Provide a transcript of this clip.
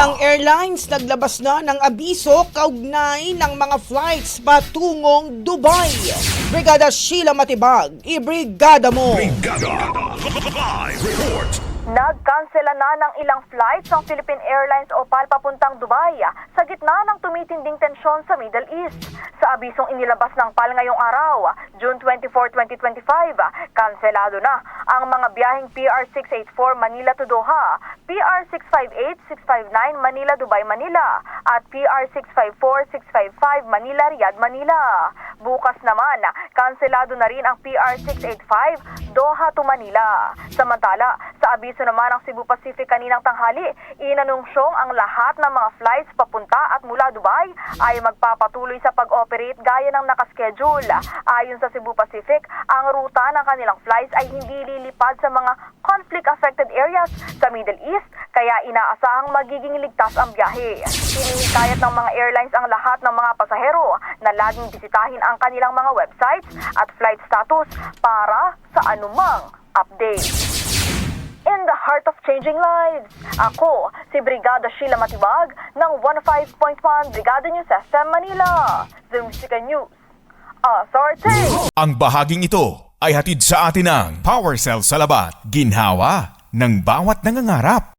Ang airlines naglabas na ng abiso kaugnay ng mga flights patungong Dubai. Brigada Sheila Matibag, ibrigada mo! Brigada Live Report. Nagkansela na ng ilang flights ng Philippine Airlines OPAL papuntang Dubai sa gitna ng tumitinding tensyon sa Middle East. Sa abisong inilabas ng PAL ngayong araw, June 24, 2025, kanselado na ang mga biyaheng PR-684 Manila to Doha, PR-658, 659 Manila Dubai Manila at PR-654, 655 Manila Riyadh Manila. Bukas naman, kanselado na rin ang PR-685 Doha to Manila. Samantala, sa abiso naman ng Cebu Pacific kaninang tanghali, inanungsyong ang lahat ng mga flights papunta at mula Dubai ay magpapatuloy sa pag-operate gaya ng nakaschedule. Ayon sa Cebu Pacific, ang ruta ng kanilang flights ay hindi lilipad sa mga conflict-affected areas sa Middle East, kaya inaasahang magiging ligtas ang biyahe. Hinihikayat ng mga airlines ang lahat ng mga pasahero na laging bisitahin ang kanilang mga websites at flight status para sa anumang update. In the heart of changing lives, ako si Brigada Sheila Matibag ng 105.1 Brigada News FM Manila, The Music News Authority. Ang bahaging ito ay hatid sa atin ng PowerCell Salabat, ginhawa ng bawat nangangarap.